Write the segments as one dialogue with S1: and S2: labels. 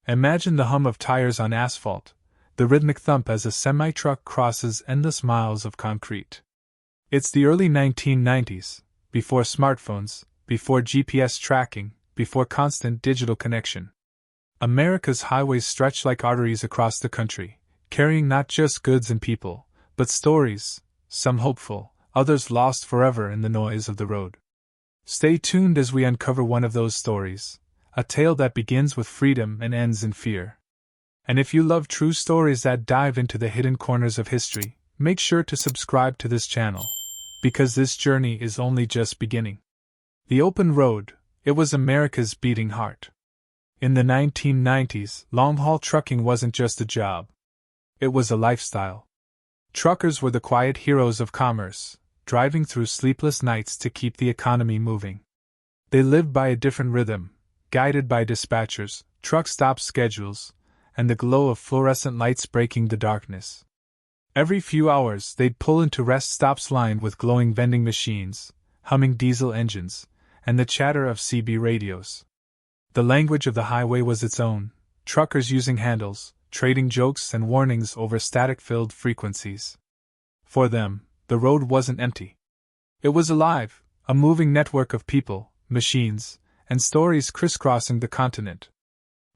S1: Imagine the hum of tires on asphalt, the rhythmic thump as a semi-truck crosses endless miles of concrete. It's the early 1990s, before smartphones, before GPS tracking, before constant digital connection. America's highways stretch like arteries across the country, carrying not just goods and people, but stories, some hopeful, others lost forever in the noise of the road. Stay tuned as we uncover one of those stories, a tale that begins with freedom and ends in fear. And if you love true stories that dive into the hidden corners of history, make sure to subscribe to this channel, because this journey is only just beginning. The open road, it was America's beating heart. In the 1990s, long-haul trucking wasn't just a job. It was a lifestyle. Truckers were the quiet heroes of commerce, driving through sleepless nights to keep the economy moving. They lived by a different rhythm, guided by dispatchers, truck stop schedules, and the glow of fluorescent lights breaking the darkness. Every few hours they'd pull into rest stops lined with glowing vending machines, humming diesel engines, and the chatter of CB radios. The language of the highway was its own, truckers using handles, trading jokes and warnings over static-filled frequencies. For them, the road wasn't empty. It was alive, a moving network of people, machines, and stories crisscrossing the continent.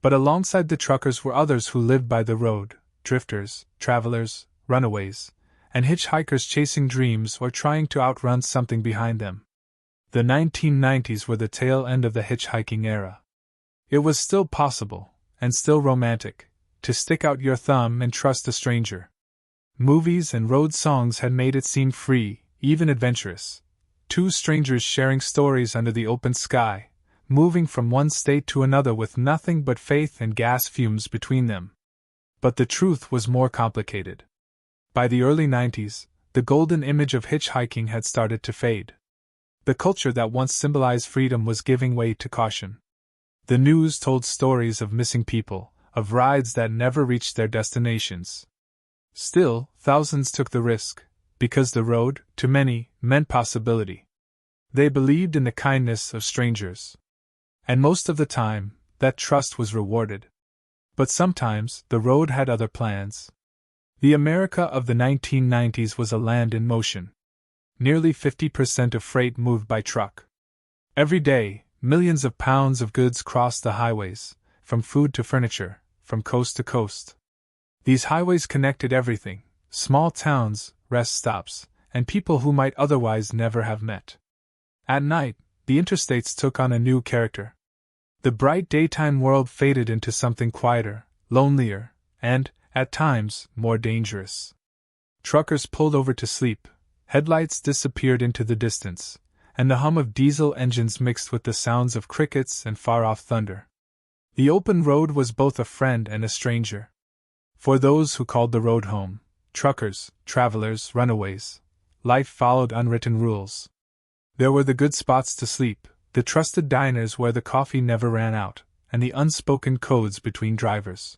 S1: But alongside the truckers were others who lived by the road, drifters, travelers, runaways, and hitchhikers chasing dreams or trying to outrun something behind them. The 1990s were the tail end of the hitchhiking era. It was still possible, and still romantic, to stick out your thumb and trust a stranger. Movies and road songs had made it seem free, even adventurous. Two strangers sharing stories under the open sky, moving from one state to another with nothing but faith and gas fumes between them. But the truth was more complicated. By the early 90s, the golden image of hitchhiking had started to fade. The culture that once symbolized freedom was giving way to caution. The news told stories of missing people, of rides that never reached their destinations. Still, thousands took the risk, because the road, to many, meant possibility. They believed in the kindness of strangers. And most of the time, that trust was rewarded. But sometimes, the road had other plans. The America of the 1990s was a land in motion. Nearly 50% of freight moved by truck. Every day, millions of pounds of goods crossed the highways, from food to furniture, from coast to coast. These highways connected everything, small towns, rest stops, and people who might otherwise never have met. At night, the interstates took on a new character. The bright daytime world faded into something quieter, lonelier, and, at times, more dangerous. Truckers pulled over to sleep, headlights disappeared into the distance, and the hum of diesel engines mixed with the sounds of crickets and far-off thunder. The open road was both a friend and a stranger. For those who called the road home, truckers, travelers, runaways, life followed unwritten rules. There were the good spots to sleep, the trusted diners where the coffee never ran out, and the unspoken codes between drivers.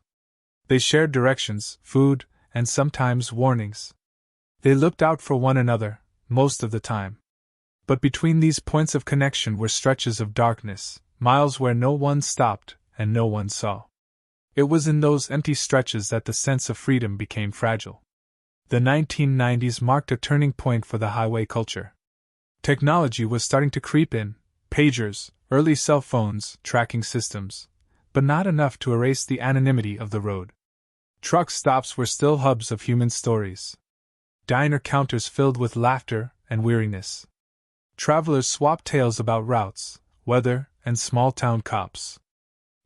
S1: They shared directions, food, and sometimes warnings. They looked out for one another, most of the time. But between these points of connection were stretches of darkness, miles where no one stopped and no one saw. It was in those empty stretches that the sense of freedom became fragile. The 1990s marked a turning point for the highway culture. Technology was starting to creep in, pagers, early cell phones, tracking systems, but not enough to erase the anonymity of the road. Truck stops were still hubs of human stories. Diner counters filled with laughter and weariness. Travelers swapped tales about routes, weather, and small-town cops.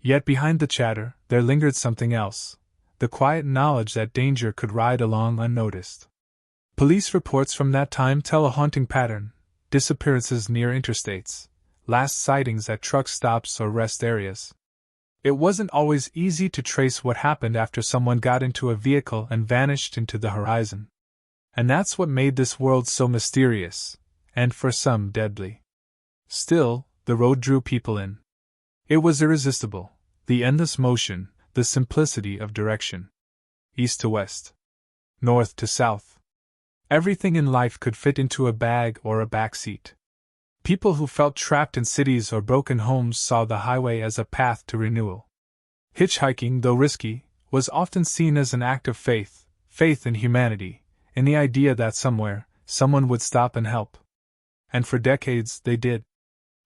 S1: Yet behind the chatter, there lingered something else, the quiet knowledge that danger could ride along unnoticed. Police reports from that time tell a haunting pattern: disappearances near interstates, last sightings at truck stops or rest areas. It wasn't always easy to trace what happened after someone got into a vehicle and vanished into the horizon. And that's what made this world so mysterious, and for some deadly. Still, the road drew people in. It was irresistible, the endless motion, the simplicity of direction. East to west. North to south. Everything in life could fit into a bag or a back seat. People who felt trapped in cities or broken homes saw the highway as a path to renewal. Hitchhiking, though risky, was often seen as an act of faith, faith in humanity, in the idea that somewhere, someone would stop and help. And for decades they did.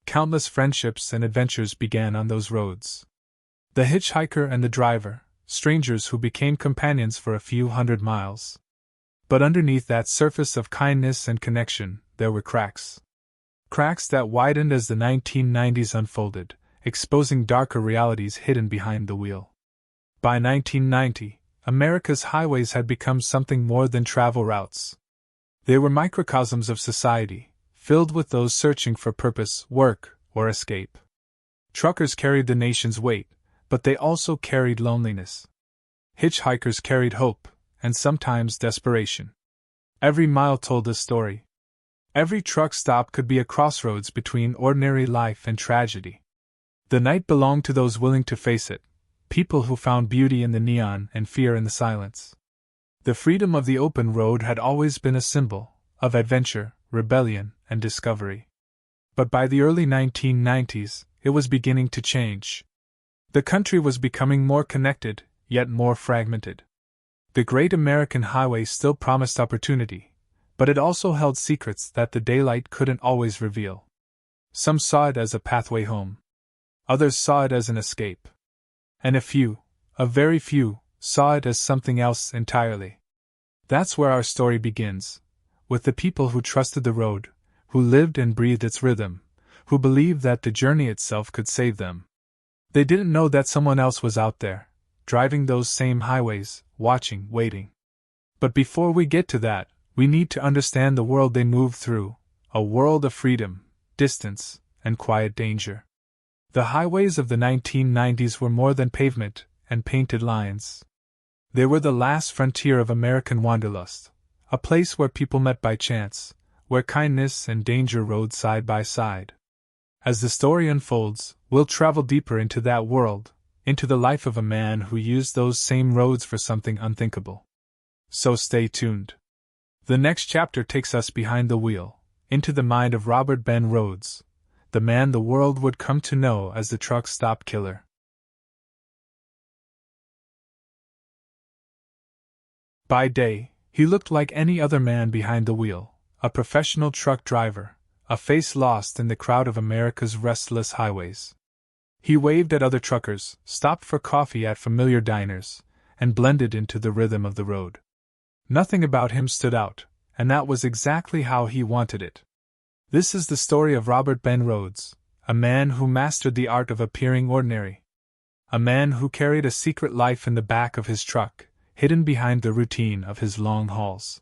S1: Countless friendships and adventures began on those roads. The hitchhiker and the driver, strangers who became companions for a few hundred miles. But underneath that surface of kindness and connection, there were cracks. Cracks that widened as the 1990s unfolded, exposing darker realities hidden behind the wheel. By 1990, America's highways had become something more than travel routes. They were microcosms of society, filled with those searching for purpose, work, or escape. Truckers carried the nation's weight, but they also carried loneliness. Hitchhikers carried hope, and sometimes desperation. Every mile told a story. Every truck stop could be a crossroads between ordinary life and tragedy. The night belonged to those willing to face it, people who found beauty in the neon and fear in the silence. The freedom of the open road had always been a symbol of adventure, rebellion, and discovery. But by the early 1990s, it was beginning to change. The country was becoming more connected, yet more fragmented. The great American highway still promised opportunity, but it also held secrets that the daylight couldn't always reveal. Some saw it as a pathway home. Others saw it as an escape. And a very few, saw it as something else entirely. That's where our story begins, with the people who trusted the road, who lived and breathed its rhythm, who believed that the journey itself could save them. They didn't know that someone else was out there, driving those same highways, watching, waiting. But before we get to that, we need to understand the world they moved through, a world of freedom, distance, and quiet danger. The highways of the 1990s were more than pavement and painted lines. They were the last frontier of American wanderlust, a place where people met by chance, where kindness and danger rode side by side. As the story unfolds, we'll travel deeper into that world, into the life of a man who used those same roads for something unthinkable. So stay tuned. The next chapter takes us behind the wheel, into the mind of Robert Ben Rhoades, the man the world would come to know as the truck stop killer. By day, he looked like any other man behind the wheel, a professional truck driver, a face lost in the crowd of America's restless highways. He waved at other truckers, stopped for coffee at familiar diners, and blended into the rhythm of the road. Nothing about him stood out, and that was exactly how he wanted it. This is the story of Robert Ben Rhoades, a man who mastered the art of appearing ordinary. A man who carried a secret life in the back of his truck, hidden behind the routine of his long hauls.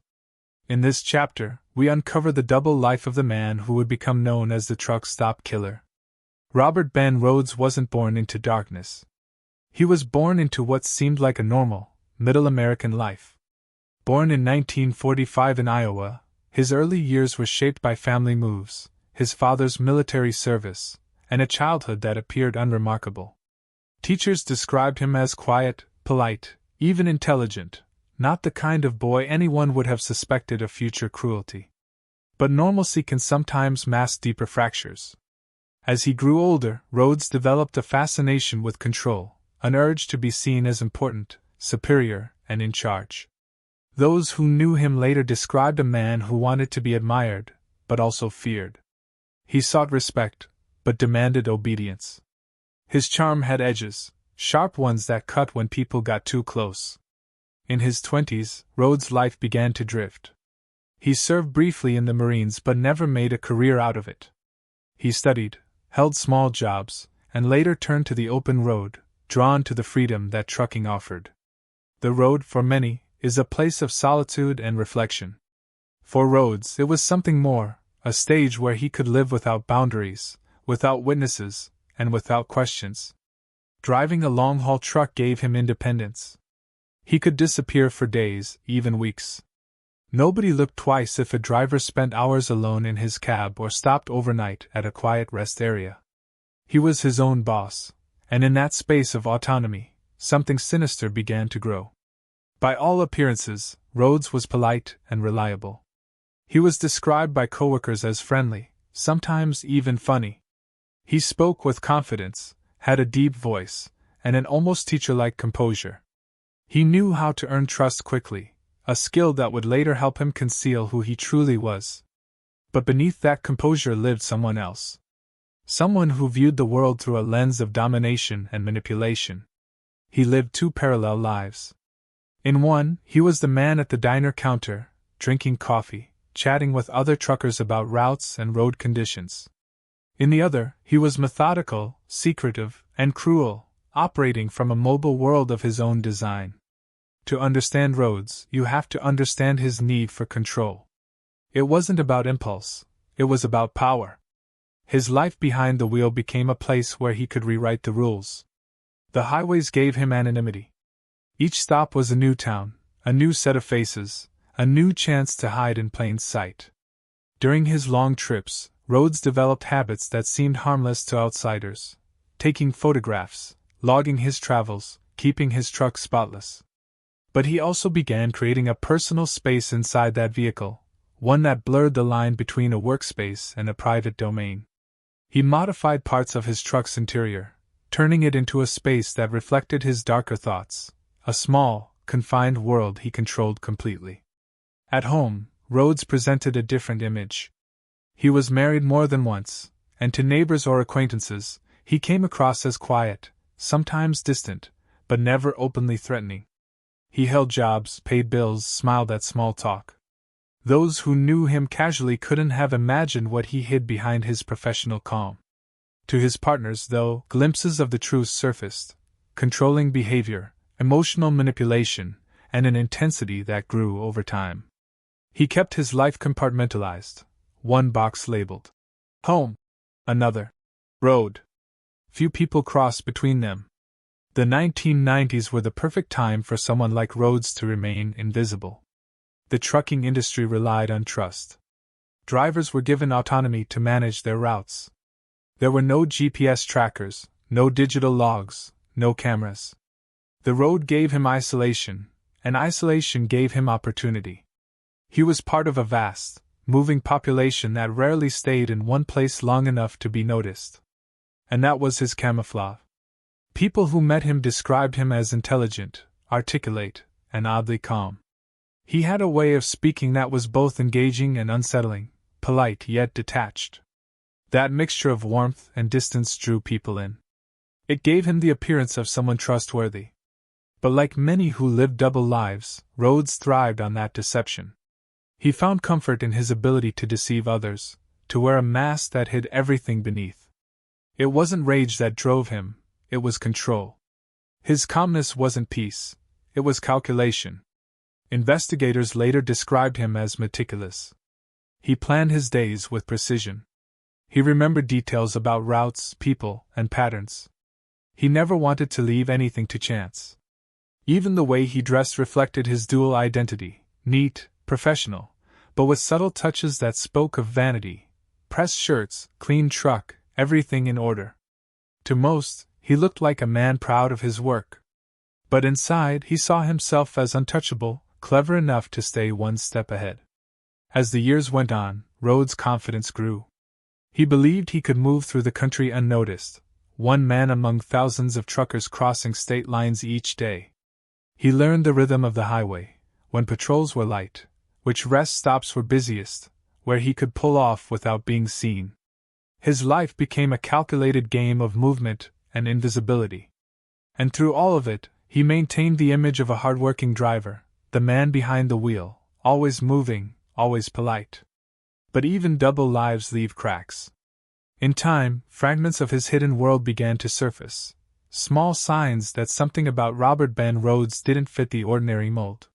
S1: In this chapter, we uncover the double life of the man who would become known as the truck stop killer. Robert Ben Rhoades wasn't born into darkness. He was born into what seemed like a normal, middle American life. Born in 1945 in Iowa, his early years were shaped by family moves, his father's military service, and a childhood that appeared unremarkable. Teachers described him as quiet, polite, even intelligent, not the kind of boy anyone would have suspected of future cruelty. But normalcy can sometimes mask deeper fractures. As he grew older, Rhoades developed a fascination with control, an urge to be seen as important, superior, and in charge. Those who knew him later described a man who wanted to be admired, but also feared. He sought respect, but demanded obedience. His charm had edges, sharp ones that cut when people got too close. In his 20s, Rhoades' life began to drift. He served briefly in the Marines but never made a career out of it. He studied, held small jobs, and later turned to the open road, drawn to the freedom that trucking offered. The road, for many, is a place of solitude and reflection. For Rhoades, it was something more, a stage where he could live without boundaries, without witnesses, and without questions. Driving a long-haul truck gave him independence. He could disappear for days, even weeks. Nobody looked twice if a driver spent hours alone in his cab or stopped overnight at a quiet rest area. He was his own boss, and in that space of autonomy, something sinister began to grow. By all appearances, Rhoades was polite and reliable. He was described by coworkers as friendly, sometimes even funny. He spoke with confidence, had a deep voice, and an almost teacher-like composure. He knew how to earn trust quickly, a skill that would later help him conceal who he truly was. But beneath that composure lived someone else. Someone who viewed the world through a lens of domination and manipulation. He lived two parallel lives. In one, he was the man at the diner counter, drinking coffee, chatting with other truckers about routes and road conditions. In the other, he was methodical, secretive, and cruel, operating from a mobile world of his own design. To understand Rhoades, you have to understand his need for control. It wasn't about impulse, it was about power. His life behind the wheel became a place where he could rewrite the rules. The highways gave him anonymity. Each stop was a new town, a new set of faces, a new chance to hide in plain sight. During his long trips, Rhoades developed habits that seemed harmless to outsiders, taking photographs, logging his travels, keeping his truck spotless. But he also began creating a personal space inside that vehicle, one that blurred the line between a workspace and a private domain. He modified parts of his truck's interior, turning it into a space that reflected his darker thoughts, a small, confined world he controlled completely. At home, Rhoades presented a different image. He was married more than once, and to neighbors or acquaintances, he came across as quiet, sometimes distant, but never openly threatening. He held jobs, paid bills, smiled at small talk. Those who knew him casually couldn't have imagined what he hid behind his professional calm. To his partners, though, glimpses of the truth surfaced: controlling behavior, emotional manipulation, and an intensity that grew over time. He kept his life compartmentalized, one box labeled home, another road. Few people crossed between them. The 1990s were the perfect time for someone like Rhoades to remain invisible. The trucking industry relied on trust. Drivers were given autonomy to manage their routes. There were no GPS trackers, no digital logs, no cameras. The road gave him isolation, and isolation gave him opportunity. He was part of a vast, moving population that rarely stayed in one place long enough to be noticed. And that was his camouflage. People who met him described him as intelligent, articulate, and oddly calm. He had a way of speaking that was both engaging and unsettling, polite yet detached. That mixture of warmth and distance drew people in. It gave him the appearance of someone trustworthy. But like many who lived double lives, Rhoades thrived on that deception. He found comfort in his ability to deceive others, to wear a mask that hid everything beneath. It wasn't rage that drove him, it was control. His calmness wasn't peace, it was calculation. Investigators later described him as meticulous. He planned his days with precision. He remembered details about routes, people, and patterns. He never wanted to leave anything to chance. Even the way he dressed reflected his dual identity, neat, professional, but with subtle touches that spoke of vanity. Pressed shirts, clean truck, everything in order. To most, he looked like a man proud of his work. But inside, he saw himself as untouchable, clever enough to stay one step ahead. As the years went on, Rhoades' confidence grew. He believed he could move through the country unnoticed, one man among thousands of truckers crossing state lines each day. He learned the rhythm of the highway, when patrols were light, which rest stops were busiest, where he could pull off without being seen. His life became a calculated game of movement and invisibility. And through all of it, he maintained the image of a hard-working driver, the man behind the wheel, always moving, always polite. But even double lives leave cracks. In time, fragments of his hidden world began to surface, small signs that something about Ben Rhoades didn't fit the ordinary mold.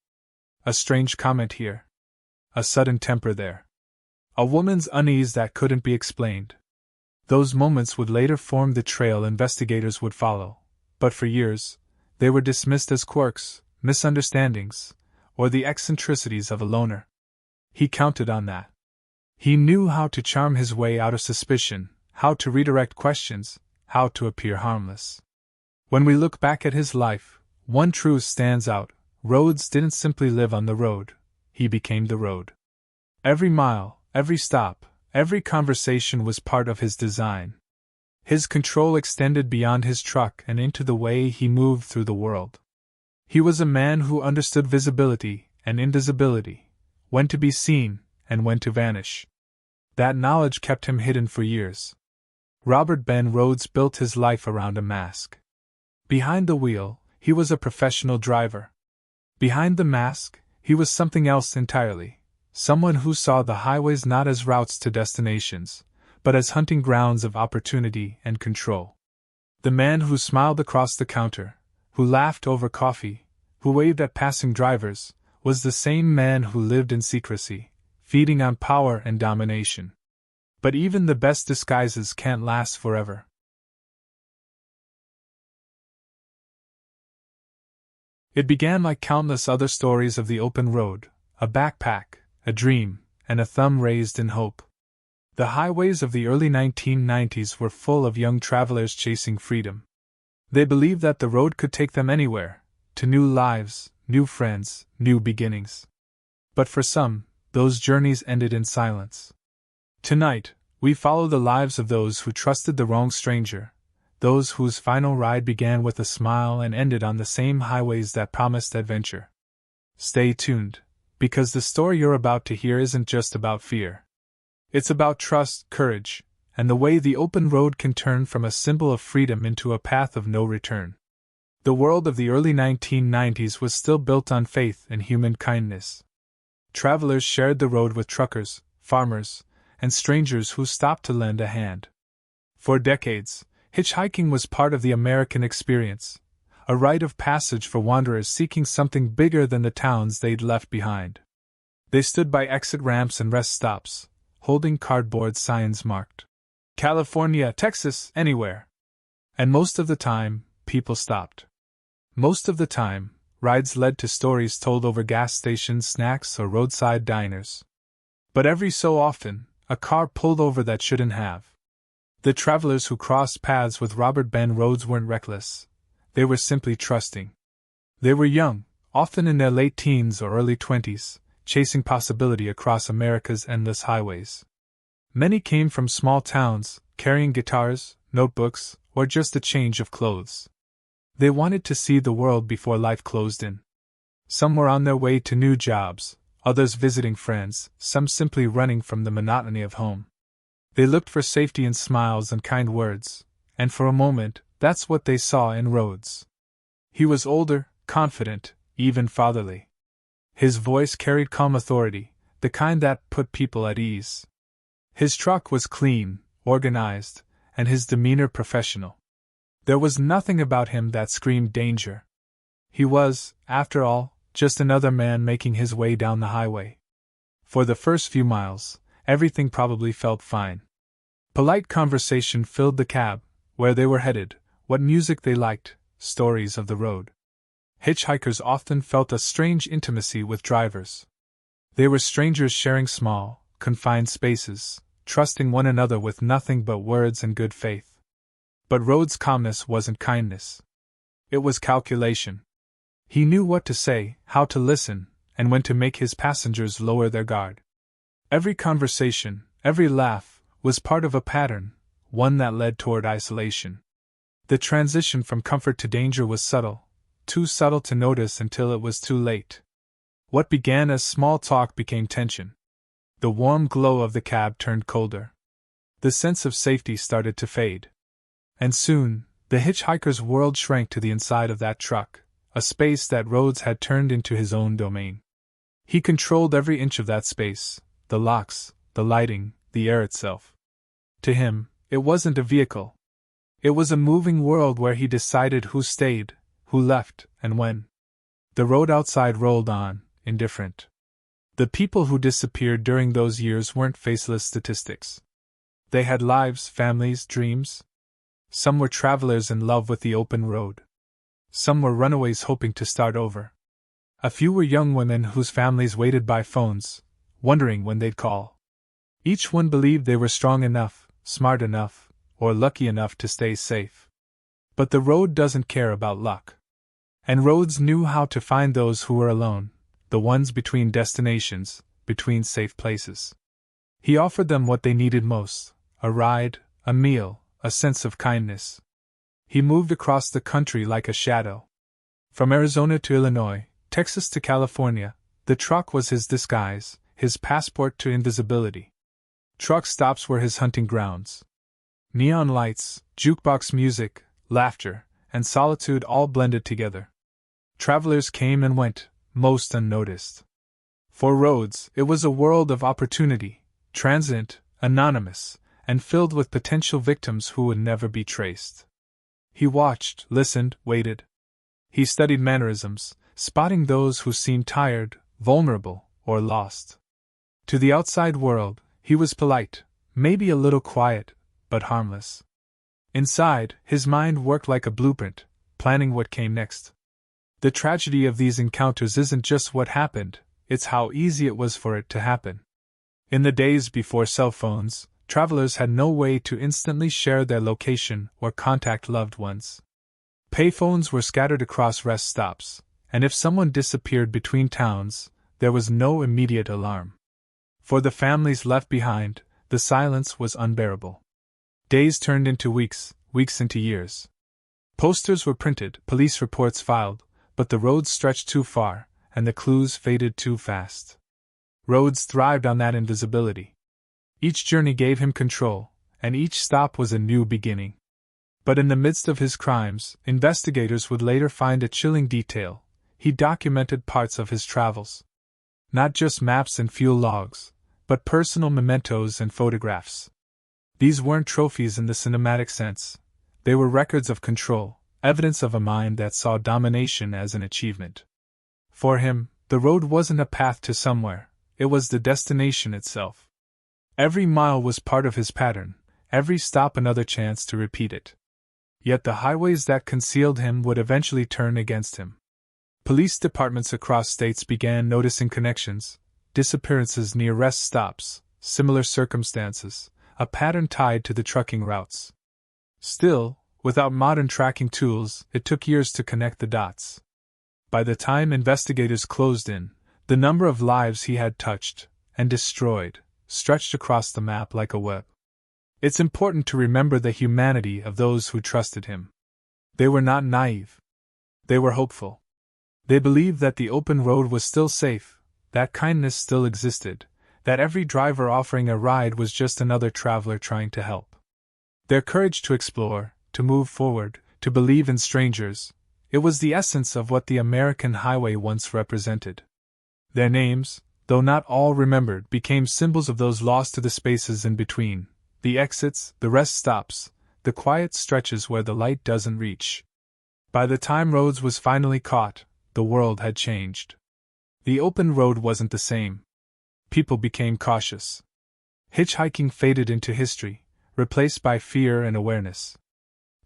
S1: A strange comment here. A sudden temper there. A woman's unease that couldn't be explained. Those moments would later form the trail investigators would follow, but for years, they were dismissed as quirks, misunderstandings, or the eccentricities of a loner. He counted on that. He knew how to charm his way out of suspicion, how to redirect questions, how to appear harmless. When we look back at his life, one truth stands out: Rhoades didn't simply live on the road, he became the road. Every mile, every stop, every conversation was part of his design. His control extended beyond his truck and into the way he moved through the world. He was a man who understood visibility and invisibility, when to be seen and when to vanish. That knowledge kept him hidden for years. Robert Ben Rhoades built his life around a mask. Behind the wheel, he was a professional driver. Behind the mask, he was something else entirely, someone who saw the highways not as routes to destinations, but as hunting grounds of opportunity and control. The man who smiled across the counter, who laughed over coffee, who waved at passing drivers, was the same man who lived in secrecy, feeding on power and domination. But even the best disguises can't last forever. It began like countless other stories of the open road, a backpack, a dream, and a thumb raised in hope. The highways of the early 1990s were full of young travelers chasing freedom. They believed that the road could take them anywhere, to new lives, new friends, new beginnings. But for some, those journeys ended in silence. Tonight, we follow the lives of those who trusted the wrong stranger, those whose final ride began with a smile and ended on the same highways that promised adventure. Stay tuned, because the story you're about to hear isn't just about fear. It's about trust, courage, and the way the open road can turn from a symbol of freedom into a path of no return. The world of the early 1990s was still built on faith and human kindness. Travelers shared the road with truckers, farmers, and strangers who stopped to lend a hand. For decades, hitchhiking was part of the American experience, a rite of passage for wanderers seeking something bigger than the towns they'd left behind. They stood by exit ramps and rest stops, holding cardboard signs marked California, Texas, anywhere. And most of the time, people stopped. Most of the time, rides led to stories told over gas stations, snacks, or roadside diners. But every so often, a car pulled over that shouldn't have. The travelers who crossed paths with Robert Ben Rhoades weren't reckless. They were simply trusting. They were young, often in their late teens or early 20s, chasing possibility across America's endless highways. Many came from small towns, carrying guitars, notebooks, or just a change of clothes. They wanted to see the world before life closed in. Some were on their way to new jobs, others visiting friends, some simply running from the monotony of home. They looked for safety in smiles and kind words, and for a moment, that's what they saw in Rhoades. He was older, confident, even fatherly. His voice carried calm authority, the kind that put people at ease. His truck was clean, organized, and his demeanor professional. There was nothing about him that screamed danger. He was, after all, just another man making his way down the highway. For the first few miles, everything probably felt fine. Polite conversation filled the cab, where they were headed, what music they liked, stories of the road. Hitchhikers often felt a strange intimacy with drivers. They were strangers sharing small, confined spaces, trusting one another with nothing but words and good faith. But Rhoades' calmness wasn't kindness. It was calculation. He knew what to say, how to listen, and when to make his passengers lower their guard. Every conversation, every laugh, was part of a pattern, one that led toward isolation. The transition from comfort to danger was subtle, too subtle to notice until it was too late. What began as small talk became tension. The warm glow of the cab turned colder. The sense of safety started to fade. And soon, the hitchhiker's world shrank to the inside of that truck, a space that Rhoades had turned into his own domain. He controlled every inch of that space, the locks, the lighting, the air itself. To him, it wasn't a vehicle. It was a moving world where he decided who stayed, who left, and when. The road outside rolled on, indifferent. The people who disappeared during those years weren't faceless statistics. They had lives, families, dreams. Some were travelers in love with the open road. Some were runaways hoping to start over. A few were young women whose families waited by phones, wondering when they'd call. Each one believed they were strong enough, smart enough, or lucky enough to stay safe. But the road doesn't care about luck. And Rhoades knew how to find those who were alone, the ones between destinations, between safe places. He offered them what they needed most: a ride, a meal, a sense of kindness. He moved across the country like a shadow. From Arizona to Illinois, Texas to California, the truck was his disguise, his passport to invisibility. Truck stops were his hunting grounds. Neon lights, jukebox music, laughter, and solitude all blended together. Travelers came and went, most unnoticed. For Rhoades, it was a world of opportunity, transient, anonymous, and filled with potential victims who would never be traced. He watched, listened, waited. He studied mannerisms, spotting those who seemed tired, vulnerable, or lost. To the outside world, he was polite, maybe a little quiet, but harmless. Inside, his mind worked like a blueprint, planning what came next. The tragedy of these encounters isn't just what happened, it's how easy it was for it to happen. In the days before cell phones, travelers had no way to instantly share their location or contact loved ones. Payphones were scattered across rest stops, and if someone disappeared between towns, there was no immediate alarm. For the families left behind, the silence was unbearable. Days turned into weeks, weeks into years. Posters were printed, police reports filed, but the roads stretched too far, and the clues faded too fast. Rhoades thrived on that invisibility. Each journey gave him control, and each stop was a new beginning. But in the midst of his crimes, investigators would later find a chilling detail. He documented parts of his travels. Not just maps and fuel logs, but personal mementos and photographs. These weren't trophies in the cinematic sense. They were records of control, evidence of a mind that saw domination as an achievement. For him, the road wasn't a path to somewhere, it was the destination itself. Every mile was part of his pattern, every stop another chance to repeat it. Yet the highways that concealed him would eventually turn against him. Police departments across states began noticing connections, disappearances near rest stops, similar circumstances, a pattern tied to the trucking routes. Still, without modern tracking tools, it took years to connect the dots. By the time investigators closed in, the number of lives he had touched and destroyed stretched across the map like a web. It's important to remember the humanity of those who trusted him. They were not naive. They were hopeful. They believed that the open road was still safe, that kindness still existed, that every driver offering a ride was just another traveler trying to help. Their courage to explore, to move forward, to believe in strangers, it was the essence of what the American highway once represented. Their names, though not all remembered, became symbols of those lost to the spaces in between, the exits, the rest stops, the quiet stretches where the light doesn't reach. By the time Rhoades was finally caught, the world had changed. The open road wasn't the same. People became cautious. Hitchhiking faded into history, replaced by fear and awareness.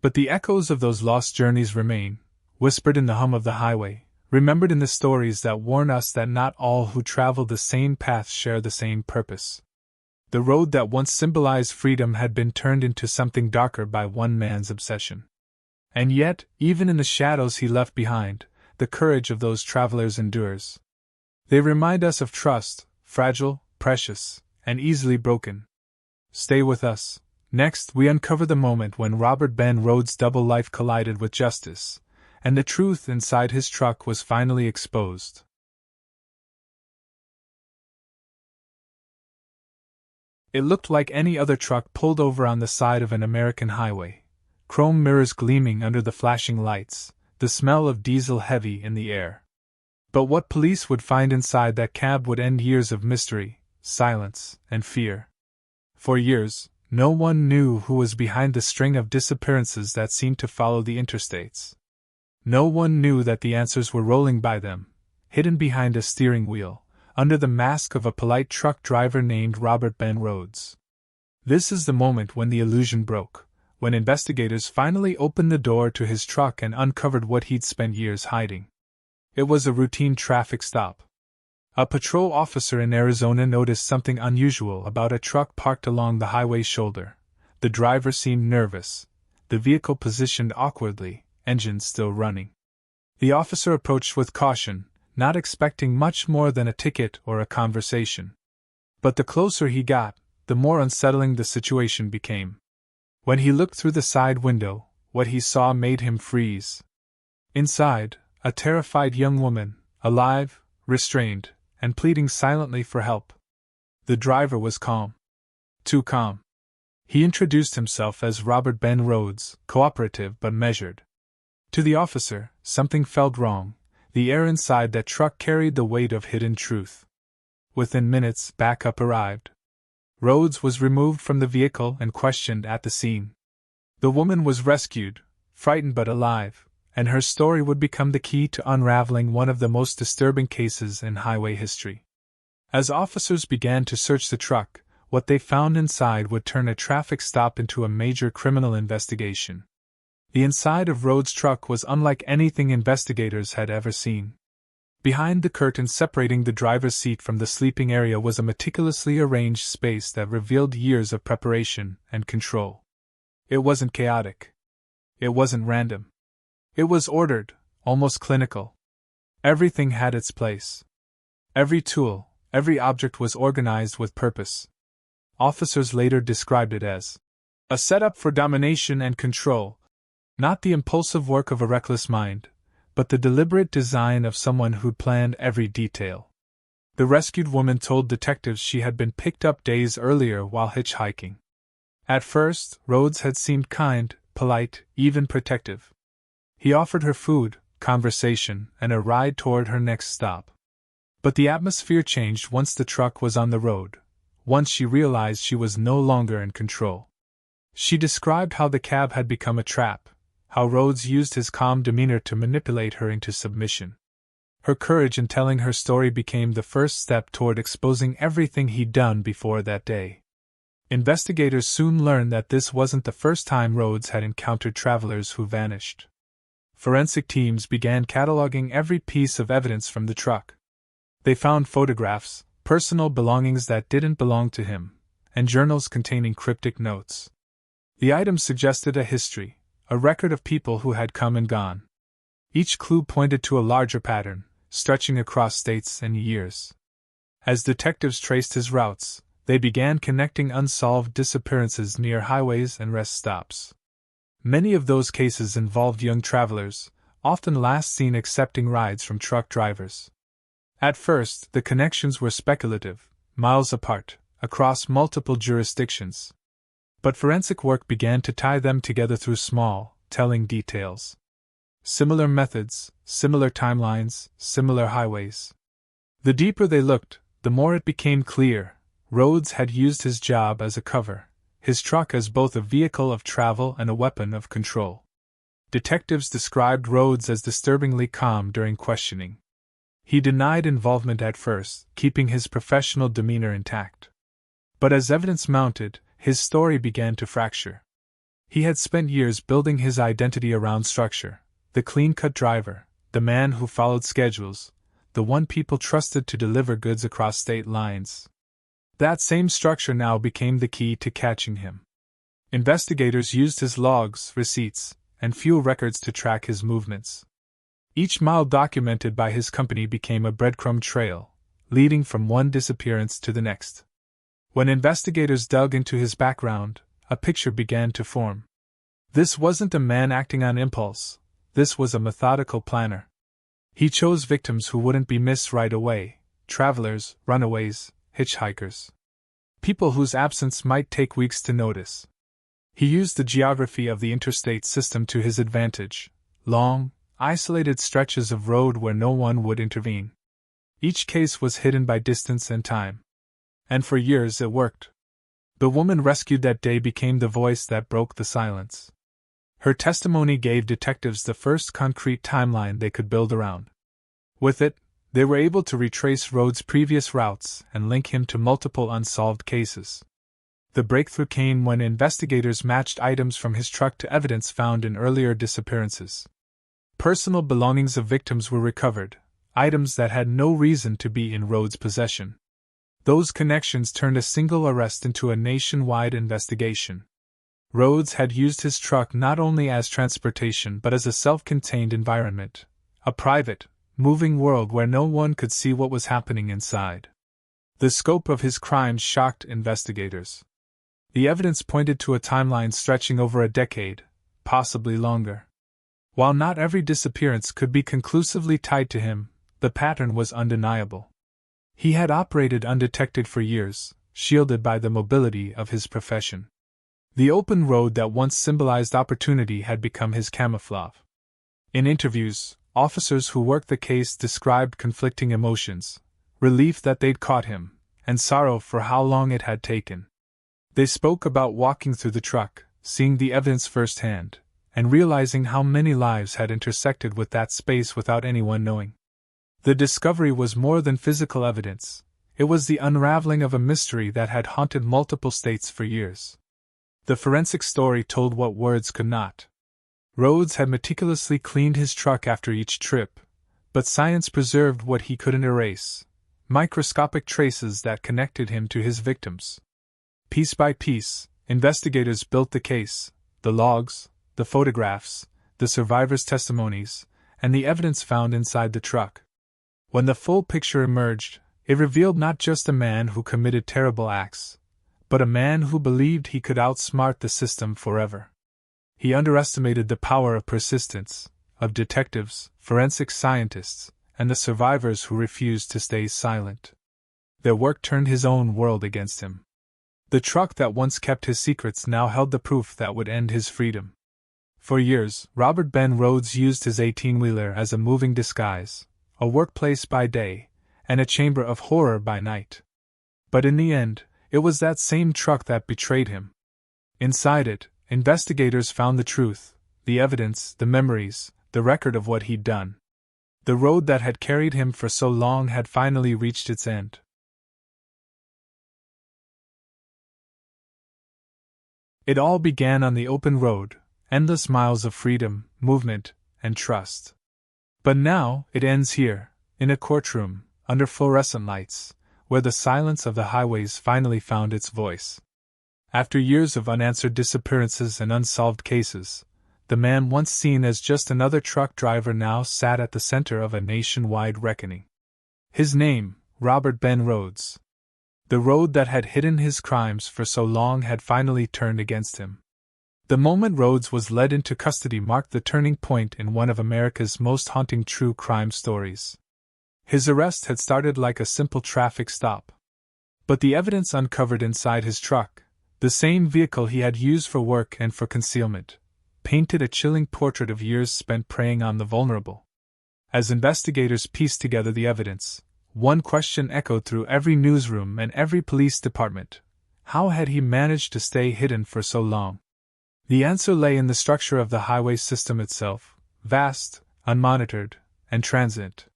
S1: But the echoes of those lost journeys remain, whispered in the hum of the highway, remembered in the stories that warn us that not all who travel the same path share the same purpose. The road that once symbolized freedom had been turned into something darker by one man's obsession. And yet, even in the shadows he left behind, the courage of those travelers endures. They remind us of trust, fragile, precious, and easily broken. Stay with us. Next, we uncover the moment when Robert Ben Rhoades' double life collided with justice, and the truth inside his truck was finally exposed. It looked like any other truck pulled over on the side of an American highway, chrome mirrors gleaming under the flashing lights, the smell of diesel heavy in the air. But what police would find inside that cab would end years of mystery, silence, and fear. For years, no one knew who was behind the string of disappearances that seemed to follow the interstates. No one knew that the answers were rolling by them, hidden behind a steering wheel, under the mask of a polite truck driver named Robert Ben Rhoades. This is the moment when the illusion broke, when investigators finally opened the door to his truck and uncovered what he'd spent years hiding. It was a routine traffic stop. A patrol officer in Arizona noticed something unusual about a truck parked along the highway's shoulder. The driver seemed nervous, the vehicle positioned awkwardly, engine still running. The officer approached with caution, not expecting much more than a ticket or a conversation. But the closer he got, the more unsettling the situation became. When he looked through the side window, what he saw made him freeze. Inside, a terrified young woman, alive, restrained, and pleading silently for help. The driver was calm. Too calm. He introduced himself as Robert Ben Rhoades, cooperative but measured. To the officer, something felt wrong. The air inside that truck carried the weight of hidden truth. Within minutes, backup arrived. Rhoades was removed from the vehicle and questioned at the scene. The woman was rescued, frightened but alive, and her story would become the key to unraveling one of the most disturbing cases in highway history. As officers began to search the truck, what they found inside would turn a traffic stop into a major criminal investigation. The inside of Rhoades' truck was unlike anything investigators had ever seen. Behind the curtain separating the driver's seat from the sleeping area was a meticulously arranged space that revealed years of preparation and control. It wasn't chaotic. It wasn't random. It was ordered, almost clinical. Everything had its place. Every tool, every object was organized with purpose. Officers later described it as a setup for domination and control, not the impulsive work of a reckless mind, but the deliberate design of someone who'd planned every detail. The rescued woman told detectives she had been picked up days earlier while hitchhiking. At first, Rhoades had seemed kind, polite, even protective. He offered her food, conversation, and a ride toward her next stop. But the atmosphere changed once the truck was on the road, once she realized she was no longer in control. She described how the cab had become a trap, how Rhoades used his calm demeanor to manipulate her into submission. Her courage in telling her story became the first step toward exposing everything he'd done before that day. Investigators soon learned that this wasn't the first time Rhoades had encountered travelers who vanished. Forensic teams began cataloging every piece of evidence from the truck. They found photographs, personal belongings that didn't belong to him, and journals containing cryptic notes. The items suggested a history, a record of people who had come and gone. Each clue pointed to a larger pattern, stretching across states and years. As detectives traced his routes, they began connecting unsolved disappearances near highways and rest stops. Many of those cases involved young travelers, often last seen accepting rides from truck drivers. At first, the connections were speculative, miles apart, across multiple jurisdictions. But forensic work began to tie them together through small, telling details. Similar methods, similar timelines, similar highways. The deeper they looked, the more it became clear. Rhoades had used his job as a cover, his truck as both a vehicle of travel and a weapon of control. Detectives described Rhoades as disturbingly calm during questioning. He denied involvement at first, keeping his professional demeanor intact. But as evidence mounted, his story began to fracture. He had spent years building his identity around structure, the clean-cut driver, the man who followed schedules, the one people trusted to deliver goods across state lines. That same structure now became the key to catching him. Investigators used his logs, receipts, and fuel records to track his movements. Each mile documented by his company became a breadcrumb trail, leading from one disappearance to the next. When investigators dug into his background, a picture began to form. This wasn't a man acting on impulse, this was a methodical planner. He chose victims who wouldn't be missed right away, travelers, runaways, hitchhikers. People whose absence might take weeks to notice. He used the geography of the interstate system to his advantage, long, isolated stretches of road where no one would intervene. Each case was hidden by distance and time. And for years it worked. The woman rescued that day became the voice that broke the silence. Her testimony gave detectives the first concrete timeline they could build around. With it, they were able to retrace Rhoades' previous routes and link him to multiple unsolved cases. The breakthrough came when investigators matched items from his truck to evidence found in earlier disappearances. Personal belongings of victims were recovered, items that had no reason to be in Rhoades' possession. Those connections turned a single arrest into a nationwide investigation. Rhoades had used his truck not only as transportation but as a self-contained environment, a private, moving world where no one could see what was happening inside. The scope of his crimes shocked investigators. The evidence pointed to a timeline stretching over a decade, possibly longer. While not every disappearance could be conclusively tied to him, the pattern was undeniable. He had operated undetected for years, shielded by the mobility of his profession. The open road that once symbolized opportunity had become his camouflage. In interviews, officers who worked the case described conflicting emotions: relief that they'd caught him, and sorrow for how long it had taken. They spoke about walking through the truck, seeing the evidence firsthand, and realizing how many lives had intersected with that space without anyone knowing. The discovery was more than physical evidence. It was the unraveling of a mystery that had haunted multiple states for years. The forensic story told what words could not. Rhoades had meticulously cleaned his truck after each trip, but science preserved what he couldn't erase: microscopic traces that connected him to his victims. Piece by piece, investigators built the case: the logs, the photographs, the survivors' testimonies, and the evidence found inside the truck. When the full picture emerged, it revealed not just a man who committed terrible acts, but a man who believed he could outsmart the system forever. He underestimated the power of persistence, of detectives, forensic scientists, and the survivors who refused to stay silent. Their work turned his own world against him. The truck that once kept his secrets now held the proof that would end his freedom. For years, Robert Ben Rhoades used his 18-wheeler as a moving disguise, a workplace by day, and a chamber of horror by night. But in the end, it was that same truck that betrayed him. Inside it, investigators found the truth, the evidence, the memories, the record of what he'd done. The road that had carried him for so long had finally reached its end. It all began on the open road, endless miles of freedom, movement, and trust. But now, it ends here, in a courtroom, under fluorescent lights, where the silence of the highways finally found its voice. After years of unanswered disappearances and unsolved cases, the man once seen as just another truck driver now sat at the center of a nationwide reckoning. His name, Robert Ben Rhoades. The road that had hidden his crimes for so long had finally turned against him. The moment Rhoades was led into custody marked the turning point in one of America's most haunting true crime stories. His arrest had started like a simple traffic stop. But the evidence uncovered inside his truck, the same vehicle he had used for work and for concealment, painted a chilling portrait of years spent preying on the vulnerable. As investigators pieced together the evidence, one question echoed through every newsroom and every police department: how had he managed to stay hidden for so long? The answer lay in the structure of the highway system itself, vast, unmonitored, and transient.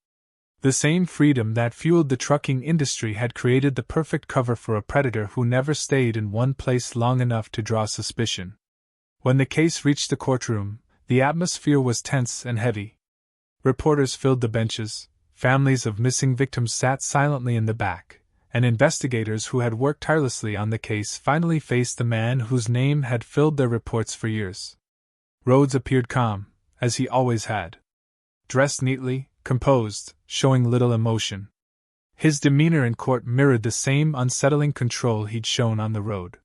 S1: The same freedom that fueled the trucking industry had created the perfect cover for a predator who never stayed in one place long enough to draw suspicion. When the case reached the courtroom, the atmosphere was tense and heavy. Reporters filled the benches, families of missing victims sat silently in the back, and investigators who had worked tirelessly on the case finally faced the man whose name had filled their reports for years. Rhoades appeared calm, as he always had. Dressed neatly, composed, showing little emotion. His demeanor in court mirrored the same unsettling control he'd shown on the road.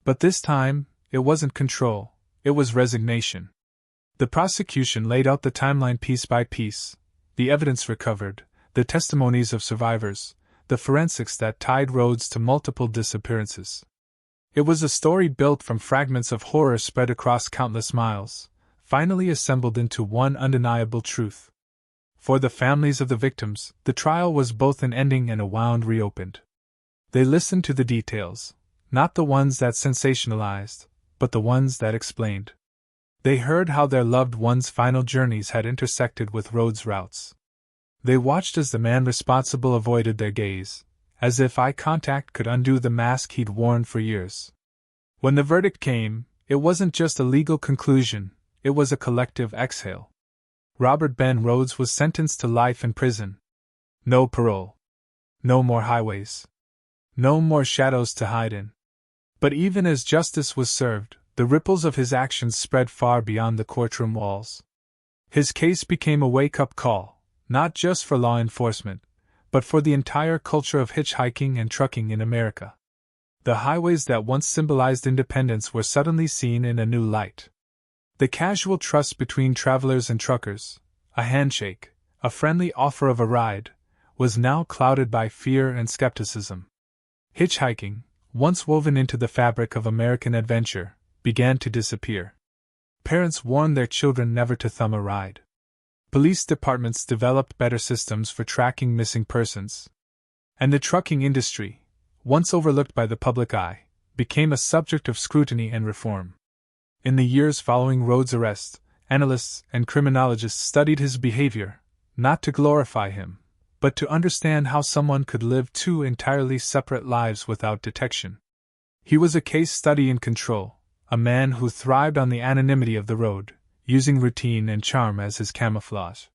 S1: But this time, it wasn't control, it was resignation. The prosecution laid out the timeline piece by piece, the evidence recovered, the testimonies of survivors, the forensics that tied Rhoades to multiple disappearances. It was a story built from fragments of horror spread across countless miles, finally assembled into one undeniable truth. For the families of the victims, the trial was both an ending and a wound reopened. They listened to the details, not the ones that sensationalized, but the ones that explained. They heard how their loved ones' final journeys had intersected with Rhoades' routes. They watched as the man responsible avoided their gaze, as if eye contact could undo the mask he'd worn for years. When the verdict came, it wasn't just a legal conclusion, it was a collective exhale. Robert Ben Rhoades was sentenced to life in prison. No parole. No more highways. No more shadows to hide in. But even as justice was served, the ripples of his actions spread far beyond the courtroom walls. His case became a wake-up call, not just for law enforcement, but for the entire culture of hitchhiking and trucking in America. The highways that once symbolized independence were suddenly seen in a new light. The casual trust between travelers and truckers, a handshake, a friendly offer of a ride, was now clouded by fear and skepticism. Hitchhiking, once woven into the fabric of American adventure, began to disappear. Parents warned their children never to thumb a ride. Police departments developed better systems for tracking missing persons. And the trucking industry, once overlooked by the public eye, became a subject of scrutiny and reform. In the years following Rhoades' arrest, analysts and criminologists studied his behavior, not to glorify him, but to understand how someone could live two entirely separate lives without detection. He was a case study in control, a man who thrived on the anonymity of the road, using routine and charm as his camouflage.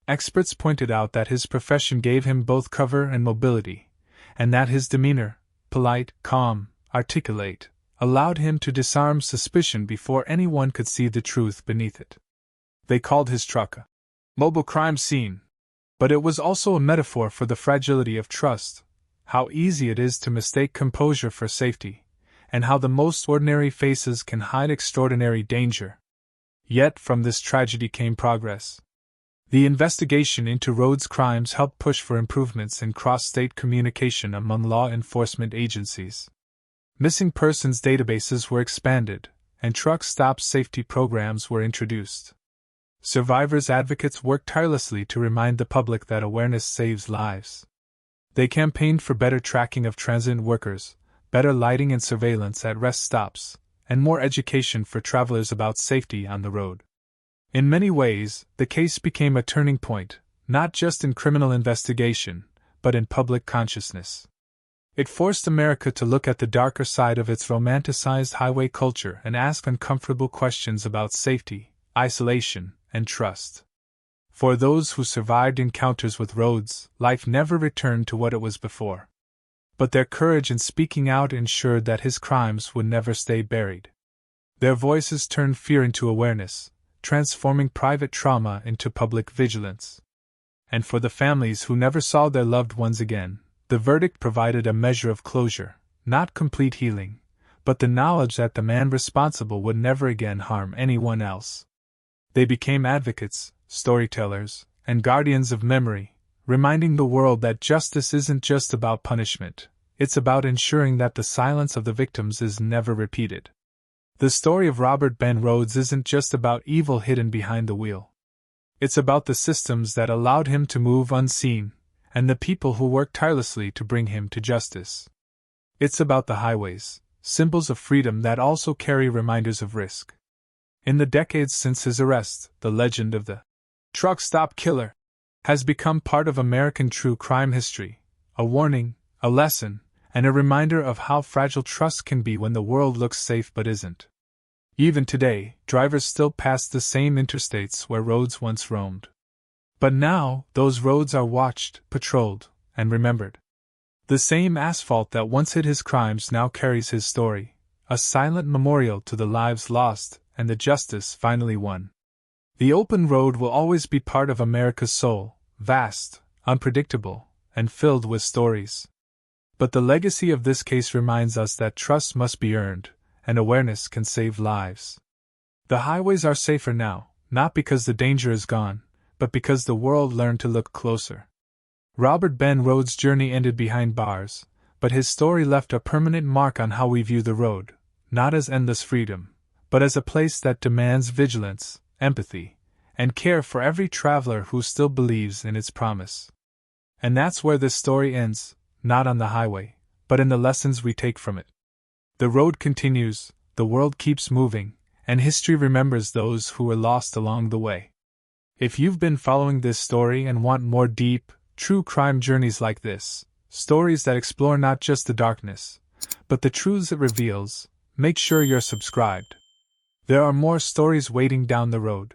S1: Experts pointed out that his profession gave him both cover and mobility, and that his demeanor, polite, calm, articulate, allowed him to disarm suspicion before anyone could see the truth beneath it. They called his truck a mobile crime scene. But it was also a metaphor for the fragility of trust, how easy it is to mistake composure for safety, and how the most ordinary faces can hide extraordinary danger. Yet from this tragedy came progress. The investigation into Rhoades' crimes helped push for improvements in cross-state communication among law enforcement agencies. Missing persons databases were expanded, and truck stop safety programs were introduced. Survivors' advocates worked tirelessly to remind the public that awareness saves lives. They campaigned for better tracking of transit workers, better lighting and surveillance at rest stops, and more education for travelers about safety on the road. In many ways, the case became a turning point, not just in criminal investigation, but in public consciousness. It forced America to look at the darker side of its romanticized highway culture and ask uncomfortable questions about safety, isolation, and trust. For those who survived encounters with Rhoades, life never returned to what it was before. But their courage in speaking out ensured that his crimes would never stay buried. Their voices turned fear into awareness, transforming private trauma into public vigilance. And for the families who never saw their loved ones again, the verdict provided a measure of closure, not complete healing, but the knowledge that the man responsible would never again harm anyone else. They became advocates, storytellers, and guardians of memory, reminding the world that justice isn't just about punishment, it's about ensuring that the silence of the victims is never repeated. The story of Robert Ben Rhoades isn't just about evil hidden behind the wheel. It's about the systems that allowed him to move unseen, and the people who worked tirelessly to bring him to justice. It's about the highways, symbols of freedom that also carry reminders of risk. In the decades since his arrest, the legend of the truck stop killer has become part of American true crime history, a warning, a lesson, and a reminder of how fragile trust can be when the world looks safe but isn't. Even today, drivers still pass the same interstates where Rhoades once roamed. But now, those roads are watched, patrolled, and remembered. The same asphalt that once hid his crimes now carries his story, a silent memorial to the lives lost and the justice finally won. The open road will always be part of America's soul, vast, unpredictable, and filled with stories. But the legacy of this case reminds us that trust must be earned, and awareness can save lives. The highways are safer now, not because the danger is gone, but because the world learned to look closer. Robert Ben Rhoades' journey ended behind bars, but his story left a permanent mark on how we view the road, not as endless freedom, but as a place that demands vigilance, empathy, and care for every traveler who still believes in its promise. And that's where this story ends, not on the highway, but in the lessons we take from it. The road continues, the world keeps moving, and history remembers those who were lost along the way. If you've been following this story and want more deep, true crime journeys like this, stories that explore not just the darkness, but the truths it reveals, make sure you're subscribed. There are more stories waiting down the road.